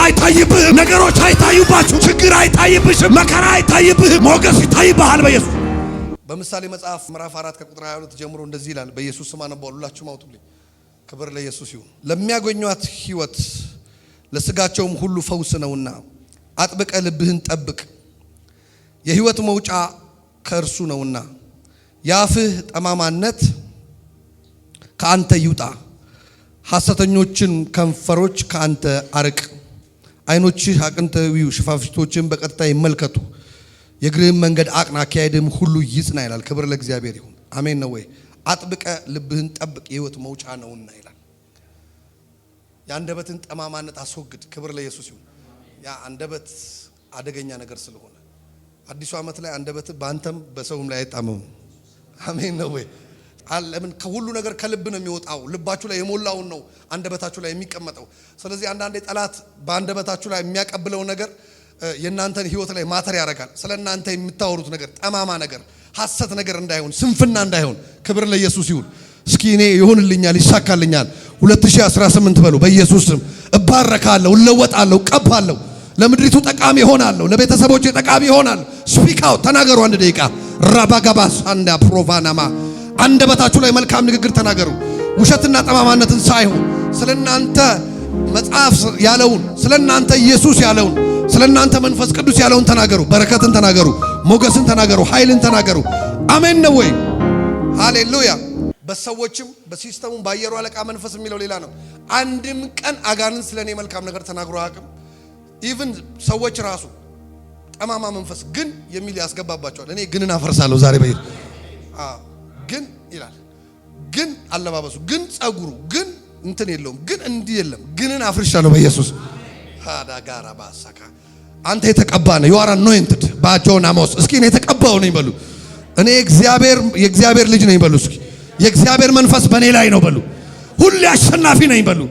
አይታይብህም። ነገሮች አይታዩባችሁ። ችግር አይታይብሽም። መከራ አይታይብህም። ሞገስ ይታይብሃል በኢየሱስ። በምሳሌ መጽሐፍ ምዕራፍ 4 ከቁጥር 22 ጀምሮ እንደዚህ ይላል። በኢየሱስ ስም አነባለሁ። ሁላችሁም አውጡልኝ። ክብር ለኢየሱስ ይሁን። ለሚያገኟት ሕይወት ለስጋቸውም ሁሉ ፈውስ ነውና አጥብቀ ልብህን ጠብቅ፣ የሕይወት መውጫ ከእርሱ ነውና። የአፍህ ጠማማነት ከአንተ ይውጣ፣ ሐሰተኞችን ከንፈሮች ከአንተ አርቅ። ዓይኖችህ አቅንተው ይዩ፣ ሽፋሽፍቶችን በቀጥታ ይመልከቱ። የእግርህን መንገድ አቅና፣ አካሄድህም ሁሉ ይጽና ይላል። ክብር ለእግዚአብሔር ይሁን። አሜን ነው ወይ? አጥብቀ ልብህን ጠብቅ የሕይወት መውጫ ነውና ይላል። የአንደበትን ጠማማነት አስወግድ። ክብር ለኢየሱስ ይሁን። ያ አንደበት አደገኛ ነገር ስለሆነ አዲሱ ዓመት ላይ አንደበት በአንተም በሰውም ላይ አይጣመም። አሜን ነው ወይ? ለምን? ከሁሉ ነገር ከልብ ነው የሚወጣው። ልባችሁ ላይ የሞላውን ነው አንደበታችሁ ላይ የሚቀመጠው። ስለዚህ አንዳንዴ ጠላት በአንደበታችሁ ላይ የሚያቀብለው ነገር የእናንተን ሕይወት ላይ ማተር ያደርጋል። ስለ እናንተ የምታወሩት ነገር ጠማማ ነገር፣ ሐሰት ነገር እንዳይሆን፣ ስንፍና እንዳይሆን። ክብር ለኢየሱስ ይሁን። እስኪ እኔ ይሆንልኛል፣ ይሳካልኛል 2018 በሉ። በኢየሱስ ስም እባረካለሁ፣ እለወጣለሁ፣ ቀባለሁ፣ ለምድሪቱ ጠቃሚ ሆናለሁ፣ ለቤተሰቦቼ ጠቃሚ ሆናለሁ። ስፒክ አውት፣ ተናገሩ። አንድ ደቂቃ ራባጋባስ አንዳ ፕሮቫናማ አንደበታችሁ ላይ መልካም ንግግር ተናገሩ። ውሸትና ጠማማነትን ሳይሆን ስለናንተ መጽሐፍ ያለውን፣ ስለናንተ ኢየሱስ ያለውን፣ ስለናንተ መንፈስ ቅዱስ ያለውን ተናገሩ። በረከትን ተናገሩ፣ ሞገስን ተናገሩ፣ ኃይልን ተናገሩ። አሜን ነው ወይ? ሃሌሉያ። በሰዎችም በሲስተሙም በአየሩ አለቃ መንፈስ የሚለው ሌላ ነው። አንድም ቀን አጋንንት ስለኔ መልካም ነገር ተናግሮ አያውቅም። ኢቭን ሰዎች ራሱ ጠማማ መንፈስ ግን የሚል ያስገባባቸዋል። እኔ ግንን አፈርሳለሁ ዛሬ በይ ግን ይላል። ግን አለባበሱ፣ ግን ጸጉሩ፣ ግን እንትን የለውም፣ ግን እንዲህ የለም። ግንን አፍርሻለሁ በኢየሱስ። ሃዳ ጋራ ባሳካ አንተ የተቀባ ነህ። you are anointed ባጆናሞስ። እስኪ እኔ የተቀባው ነኝ በሉ። እኔ የእግዚአብሔር ልጅ ነኝ በሉ። እስኪ የእግዚአብሔር መንፈስ በእኔ ላይ ነው በሉ። ሁሌ አሸናፊ ነኝ በሉ።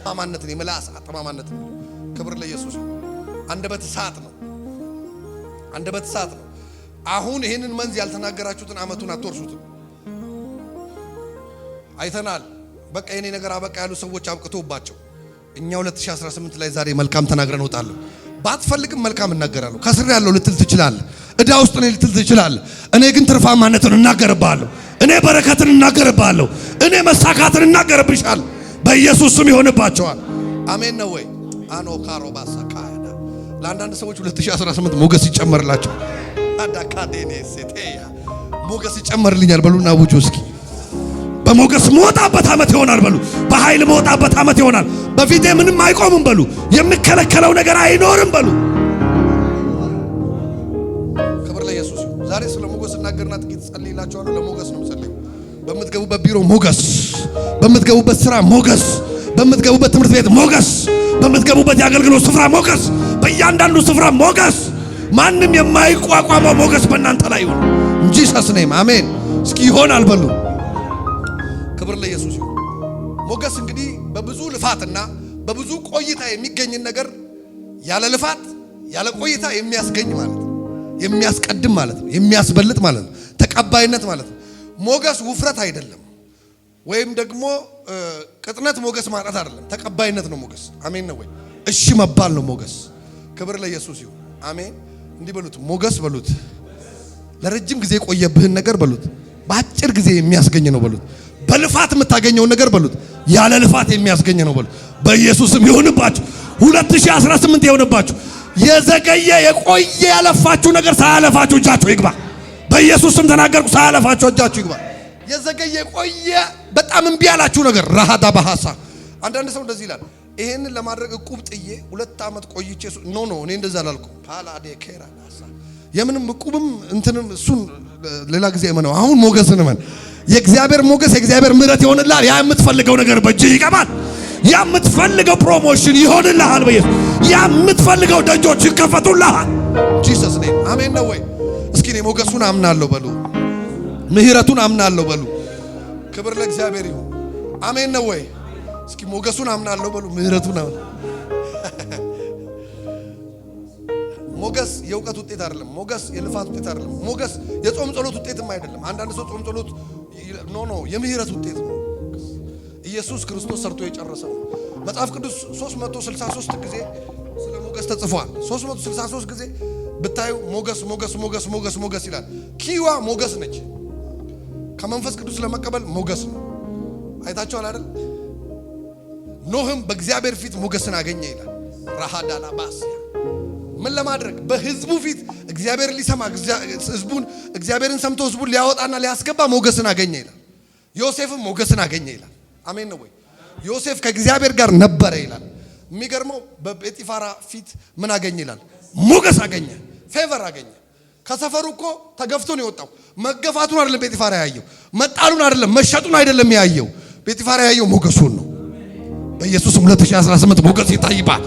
ጠማማነት ነው፣ የምላስ ጠማማነት ነው። ክብር ለኢየሱስ። አንደበት እሳት ነው። አንደበት እሳት ነው። አሁን ይሄንን መንዝ ያልተናገራችሁትን አመቱን አትወርሱትም። አይተናል። በቃ የኔ ነገር አበቃ ያሉ ሰዎች አብቅቶባቸው እኛ 2018 ላይ ዛሬ መልካም ተናግረን ወጣለሁ። ባትፈልግም መልካም እናገራለሁ። ከስር ያለው ልትል ትችላለህ። እዳ ውስጥ ነው ልትል ትችላለህ። እኔ ግን ትርፋማነትን እናገርብሃለሁ። እኔ በረከትን እናገርብሃለሁ። እኔ መሳካትን እናገርብሻለሁ። በኢየሱስ ስም ይሆንባቸዋል። አሜን ነው ወይ? አኖ ካሮ ባሳካዳ ለአንዳንድ ሰዎች 2018 ሞገስ ይጨመርላቸው። አዳካዴኔ ሴቴያ ሞገስ ይጨመርልኛል በሉና ውጁ እስኪ በሞገስ መውጣበት ዓመት ይሆናል በሉ። በኃይል መውጣበት ዓመት ይሆናል። በፊቴ ምንም አይቆምም በሉ። የሚከለከለው ነገር አይኖርም በሉ። ክብር ለኢየሱስ። ዛሬ ስለ ሞገስ እናገርና ጥቂት ጸልይላችኋለሁ። ለሞገስ ነው የምጸልየው። በምትገቡበት ቢሮ ሞገስ፣ በምትገቡበት ስራ ሞገስ፣ በምትገቡበት ትምህርት ቤት ሞገስ፣ በምትገቡበት የአገልግሎት ስፍራ ሞገስ፣ በእያንዳንዱ ስፍራ ሞገስ፣ ማንም የማይቋቋመው ሞገስ በእናንተ ላይ ይሁን እንጂ ሰስኔም አሜን። እስኪ ይሆናል በሉ። ክብር ለኢየሱስ ይሁን። ሞገስ እንግዲህ በብዙ ልፋትና በብዙ ቆይታ የሚገኝን ነገር ያለ ልፋት ያለ ቆይታ የሚያስገኝ ማለት ነው። የሚያስቀድም ማለት ነው። የሚያስበልጥ ማለት ነው። ተቀባይነት ማለት ነው። ሞገስ ውፍረት አይደለም፣ ወይም ደግሞ ቅጥነት ሞገስ ማለት አይደለም። ተቀባይነት ነው ሞገስ። አሜን ነው ወይ? እሺ መባል ነው ሞገስ። ክብር ለኢየሱስ ይሁን። አሜን። እንዲህ በሉት፣ ሞገስ በሉት። ለረጅም ጊዜ የቆየብህን ነገር በሉት፣ በአጭር ጊዜ የሚያስገኝ ነው በሉት። በልፋት የምታገኘውን ነገር በሉት፣ ያለ ልፋት የሚያስገኝ ነው በሉት። በኢየሱስም ይሁንባችሁ። 2018 ይሁንባችሁ። የዘገየ የቆየ ያለፋችሁ ነገር ሳያለፋችሁ እጃችሁ ይግባ። በኢየሱስም ተናገርኩ፣ ሳያለፋችሁ እጃችሁ ይግባ። የዘገየ የቆየ በጣም እምቢ ያላችሁ ነገር ረሃዳ በሐሳ አንዳንድ ሰው እንደዚህ ይላል። ይሄንን ለማድረግ እቁብ ጥዬ 2 ዓመት ቆይቼ ኖ እኔ እንደዛ አላልኩም። ፓላዴ ኬራ የምንም እቁብም እንትንም እሱን ሌላ ጊዜ እመነው። አሁን ሞገስን እመን። የእግዚአብሔር ሞገስ የእግዚአብሔር ምሕረት ይሆንልሃል። ያ የምትፈልገው ነገር በእጅ ይገባል። ያ የምትፈልገው ፕሮሞሽን ይሆንልሃል። በኢየሱስ ያ የምትፈልገው ደጆች ይከፈቱልሃል። ጂሰስ ኔም አሜን ነው ወይ? እስኪ እኔ ሞገሱን አምናለሁ በሉ። ምሕረቱን አምናለሁ በሉ። ክብር ለእግዚአብሔር ይሁን። አሜን ነው ወይ? እስኪ ሞገሱን አምናለሁ በሉ። ምሕረቱን አምናለሁ። ሞገስ የእውቀት ውጤት አይደለም። ሞገስ የልፋት ውጤት አይደለም። ሞገስ የጾም ጸሎት ውጤትም አይደለም። አንዳንድ ሰው ጾም ጸሎት ኖ የምህረት ውጤት ነው። ኢየሱስ ክርስቶስ ሰርቶ የጨረሰው መጽሐፍ ቅዱስ 363 ጊዜ ተጽፏል። 363 ጊዜ ብታዩ ሞገስ ሞገስ ሞገስ ሞገስ ሞገስ ይላል። ኪዋ ሞገስ ነች። ከመንፈስ ቅዱስ ለመቀበል ሞገስ ነው። አይታችኋል አይደል? ኖህም በእግዚአብሔር ፊት ሞገስን አገኘ ይላል። ራሃዳና ባስያ ምን ለማድረግ? በህዝቡ ፊት እግዚአብሔር ሊሰማ ህዝቡን እግዚአብሔርን ሰምቶ ህዝቡን ሊያወጣና ሊያስገባ ሞገስን አገኘ ይላል። ዮሴፍም ሞገስን አገኘ ይላል። አሜን ነው ወይ? ዮሴፍ ከእግዚአብሔር ጋር ነበረ ይላል። የሚገርመው በጴጢፋራ ፊት ምን አገኘ ይላል? ሞገስ አገኘ፣ ፌቨር አገኘ። ከሰፈሩ እኮ ተገፍቶ ነው የወጣው። መገፋቱን አይደለም ጴጢፋራ ያየው፣ መጣሉን አይደለም፣ መሸጡን አይደለም ያየው። ጴጢፋራ ያየው ሞገሱን ነው። በኢየሱስም 2018 ሞገስ ይታይባል።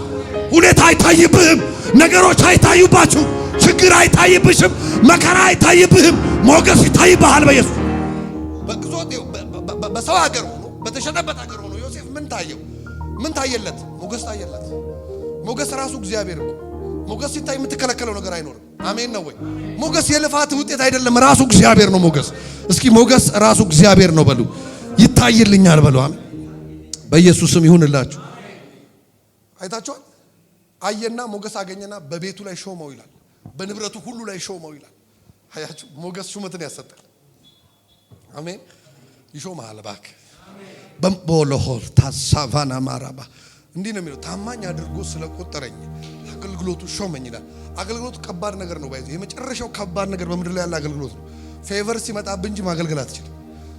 ሁኔታ አይታይብህም፣ ነገሮች አይታዩባችሁ፣ ችግር አይታይብሽም፣ መከራ አይታይብህም፣ ሞገስ ይታይብሃል በኢየሱስ። በግዞቴው በሰው ሀገር ሆኖ በተሸጠበት ሀገር ሆኖ ዮሴፍ ምን ታየው? ምን ታየለት? ሞገስ ታየለት። ሞገስ ራሱ እግዚአብሔር ነው። ሞገስ ሲታይ የምትከለከለው ነገር አይኖርም። አሜን ነው ወይ? ሞገስ የልፋት ውጤት አይደለም፣ ራሱ እግዚአብሔር ነው ሞገስ። እስኪ ሞገስ ራሱ እግዚአብሔር ነው በሉ። ይታይልኛል በሉ። አሜን በኢየሱስም ይሁንላችሁ። አይታችኋል? አየና ሞገስ አገኘና በቤቱ ላይ ሾመው ይላል። በንብረቱ ሁሉ ላይ ሾመው ይላል። አያችሁ? ሞገስ ሹመትን ያሰጣል። አሜን። ይሾማል እባክህ። በቦሎሆር ታሳቫና ማራባ እንዲህ ነው የሚለው፣ ታማኝ አድርጎ ስለቆጠረኝ አገልግሎቱ ሾመኝ ይላል። አገልግሎቱ ከባድ ነገር ነው። ባይዘ የመጨረሻው ከባድ ነገር በምድር ላይ ያለ አገልግሎት ነው። ፌቨር ሲመጣብህ እንጂ ማገልገል አትችልም።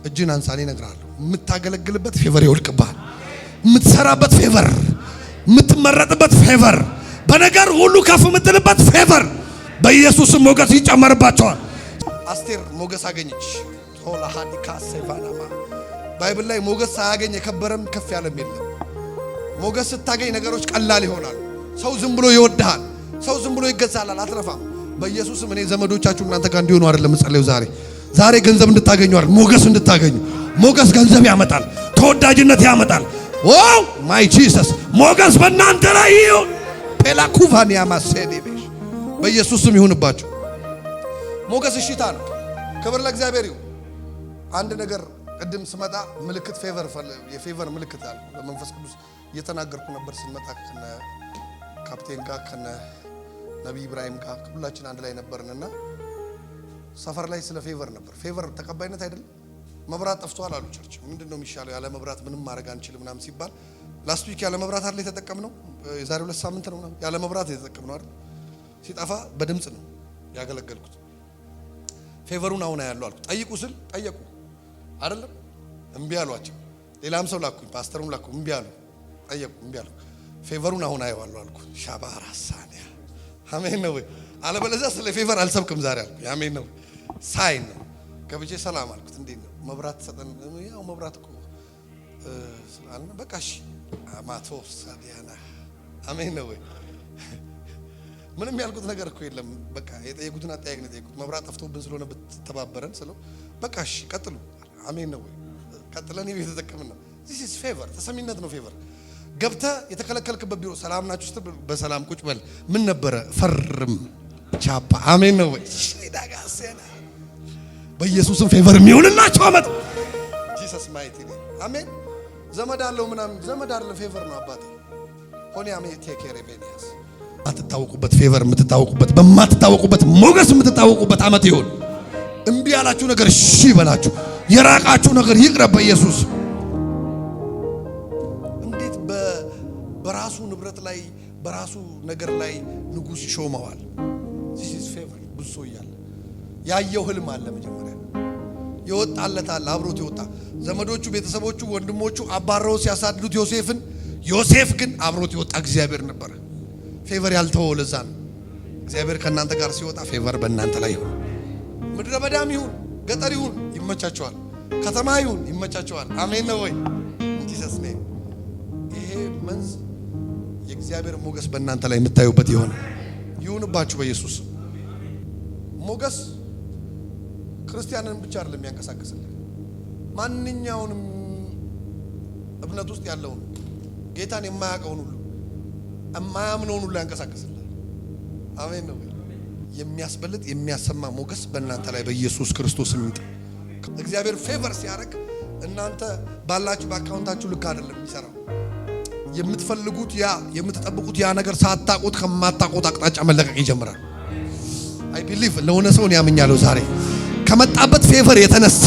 እጅን አንሳኔ እነግርሃለሁ። የምታገለግልበት ፌቨር ይወልቅብሃል። የምትሰራበት ፌቨር፣ የምትመረጥበት ፌቨር፣ በነገር ሁሉ ከፍ የምትልበት ፌቨር በኢየሱስም ሞገስ ይጨመርባቸዋል። አስቴር ሞገስ አገኘች። ሆላ ሃዲካ ሴቫናማ ባይብል ላይ ሞገስ ሳያገኝ የከበረም ከፍ ያለም የለም። ሞገስ ስታገኝ ነገሮች ቀላል ይሆናል። ሰው ዝም ብሎ ይወድሃል። ሰው ዝም ብሎ ይገዛላል። አትረፋም። በኢየሱስም እኔ ዘመዶቻችሁ እናንተ ጋር እንዲሆኑ አይደለም ጸልዩ። ዛሬ ገንዘብ እንድታገኙ አይደል፣ ሞገስ እንድታገኙ። ሞገስ ገንዘብ ያመጣል፣ ተወዳጅነት ያመጣል። ዋው ማይ ጂሰስ ሞገስ በእናንተ ላይ ይሁን። ፔላኩቫኒያ ማሴኔቤሽ በኢየሱስም ይሁንባችሁ። ሞገስ እሺታ ነው። ክብር ለእግዚአብሔር ይሁን። አንድ ነገር ቅድም ስመጣ ምልክት የፌቨር ምልክት አለ። በመንፈስ ቅዱስ እየተናገርኩ ነበር። ስንመጣ ከነ ካፕቴን ጋር ከነ ነቢይ ኢብራሂም ጋር ሁላችን አንድ ላይ ነበርንና ሰፈር ላይ ስለ ፌቨር ነበር። ፌቨር ተቀባይነት አይደለም። መብራት ጠፍቷል አሉ ቸርች። ምንድነው የሚሻለው? ያለ መብራት ምንም ማድረግ አንችልም ምናምን ሲባል ላስት ዊክ ያለ መብራት አይደል የተጠቀምነው? የዛሬ 2 ሳምንት ነው ያለ መብራት የተጠቀምነው አይደል? ሲጠፋ በድምጽ ነው ያገለገልኩት። ፌቨሩን አሁን ያለው አልኩ። ጠይቁ ስል ጠየቁ አይደለም፣ እምቢ አሏቸው። ሌላም ሰው ላኩኝ፣ ፓስተሩን ላኩ፣ እምቢ አሉ። ጠየቁ፣ እምቢ አሉ። ፌቨሩን አሁን አየዋለሁ አልኩ። ሻባራ ሳኒያ አሜን ነው ወይ? አለበለዚያ ስለ ፌቨር አልሰብክም ዛሬ አልኩ። አሜን ነው። ሳይን ነው። ገብቼ ሰላም አልኩት። እንዴት ነው መብራት ሰጠን? ያው መብራት እኮ ስላልን በቃ እሺ አማቶ ሳዲያና አሜን ነው ወይ? ምንም ያልኩት ነገር እኮ የለም። በቃ የጠየቁትን አጠያየቅ ነው የጠየቁት። መብራት ጠፍቶብን ስለሆነ ብትተባበረን ስለው በቃ እሺ ቀጥሉ። አሜን ነው ወይ? ቀጥለን ይሄ የተጠቀምን ነው። this is favor ተሰሚነት ነው። ፌቨር ገብተህ የተከለከልክበት ቢሮ ሰላም ናችሁ ስትል በሰላም ቁጭ በል። ምን ነበረ? ፈርም ቻፓ። አሜን ነው ወይ? ዳጋሰና በኢየሱስም ፌቨር የሚሆንላችሁ አመት ጂሰስ ማይቲ ኔም አሜን። ዘመድ አለው ምናምን ዘመድ አይደለም፣ ፌቨር ነው አባቴ ሆኔ አሜን። ቴክ ኬር ቤኒያስ አትታወቁበት ፌቨር የምትታወቁበት በማትታወቁበት ሞገስ የምትታወቁበት አመት ይሁን። እምቢ ያላችሁ ነገር እሺ በላችሁ። የራቃችሁ ነገር ይቅረብ በኢየሱስ። እንዴት በራሱ ንብረት ላይ በራሱ ነገር ላይ ንጉስ ይሾመዋል? this is favor። ብዙ ሰው ያለ ያየው ህልም አለ። መጀመሪያ ይወጣለት አለ፣ አብሮት ይወጣ። ዘመዶቹ፣ ቤተሰቦቹ፣ ወንድሞቹ አባረው ሲያሳድዱት ዮሴፍን፣ ዮሴፍ ግን አብሮት ይወጣ እግዚአብሔር ነበር። ፌቨር ያልተወው ለዛ ነው። እግዚአብሔር ከእናንተ ጋር ሲወጣ ፌቨር በእናንተ ላይ ይሁን። ምድረ በዳም ይሁን ገጠር ይሁን ይመቻቸዋል። ከተማ ይሁን ይመቻቸዋል። አሜን ነው ወይ? ጂሰስ ኔም ይሄ መንዝ የእግዚአብሔር ሞገስ በእናንተ ላይ የምታዩበት ይሁንባችሁ በኢየሱስ። ሞገስ ክርስቲያንን ብቻ አይደለም የሚያንቀሳቅስልን፣ ማንኛውንም እምነት ውስጥ ያለውን ጌታን የማያውቀውን ሁሉ የማያምነውን ሁሉ ያንቀሳቅስልን። አሜን ነው። የሚያስበልጥ የሚያሰማ ሞገስ በእናንተ ላይ በኢየሱስ ክርስቶስ ይምጣ። እግዚአብሔር ፌቨር ሲያደርግ እናንተ ባላችሁ በአካውንታችሁ ልክ አይደለም የሚሰራው። የምትፈልጉት ያ የምትጠብቁት ያ ነገር ሳታውቁት ከማታውቁት አቅጣጫ መለቀቅ ይጀምራል። አይ ቢሊቭ ለሆነ ሰው ነው ያመኛለው ዛሬ ከመጣበት ፌቨር የተነሳ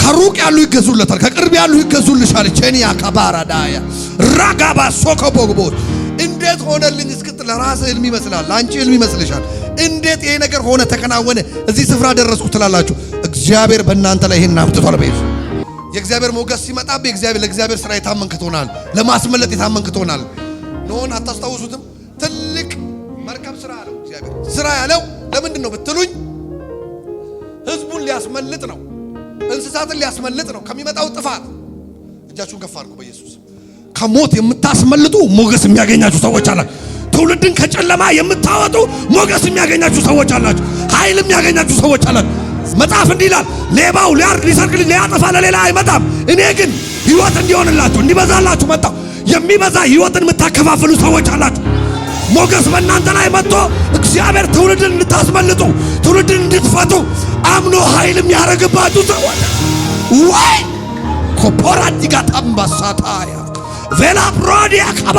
ከሩቅ ያሉ ይገዙለታል፣ ከቅርብ ያሉ ይገዙልሻል። ቼኒያ ካባራዳያ ራጋባ ሶኮቦግቦ እንዴት ሆነልኝ እስክትል ለራስህ ህልም ይመስላል፣ አንቺ ህልም ይመስልሻል። እንዴት ይሄ ነገር ሆነ ተከናወነ እዚህ ስፍራ ደረስኩ ትላላችሁ። እግዚአብሔር በእናንተ ላይ ይሄን አምጥቷል። በኢየሱስ የእግዚአብሔር ሞገስ ሲመጣብ ለእግዚአብሔር ስራ የታመንክ ትሆናል፣ ለማስመለጥ የታመንክ ትሆናል። ኖን አታስታውሱትም? ትልቅ መርከብ ስራ አለው እግዚአብሔር። ስራ ያለው ለምንድን ነው ብትሉኝ ህዝቡን ሊያስመልጥ ነው፣ እንስሳትን ሊያስመልጥ ነው ከሚመጣው ጥፋት። እጃችሁን ከፍ አድርጉ በኢየሱስ። ከሞት የምታስመልጡ ሞገስ የሚያገኛችሁ ሰዎች አላችሁ። ትውልድን ከጨለማ የምታወጡ ሞገስ የሚያገኛችሁ ሰዎች አላችሁ። ኃይል የሚያገኛችሁ ሰዎች አላችሁ። መጽሐፍ እንዲህ ይላል፣ ሌባው ሊያርድ ሊሰርቅ ሊያጠፋ ለሌላ አይመጣም፣ እኔ ግን ህይወት እንዲሆንላችሁ እንዲበዛላችሁ መጣሁ። የሚበዛ ህይወትን የምታከፋፍሉ ሰዎች አላችሁ። ሞገስ በእናንተ ላይ መጥቶ እግዚአብሔር ትውልድን እንድታስመልጡ ትውልድን እንድትፈቱ አምኖ ኃይል የሚያደርግባችሁ ሰዎች ወይ ኮፖራቲ ጋር ታምባሳታያ ቬላ ፕሮዲያ ካባ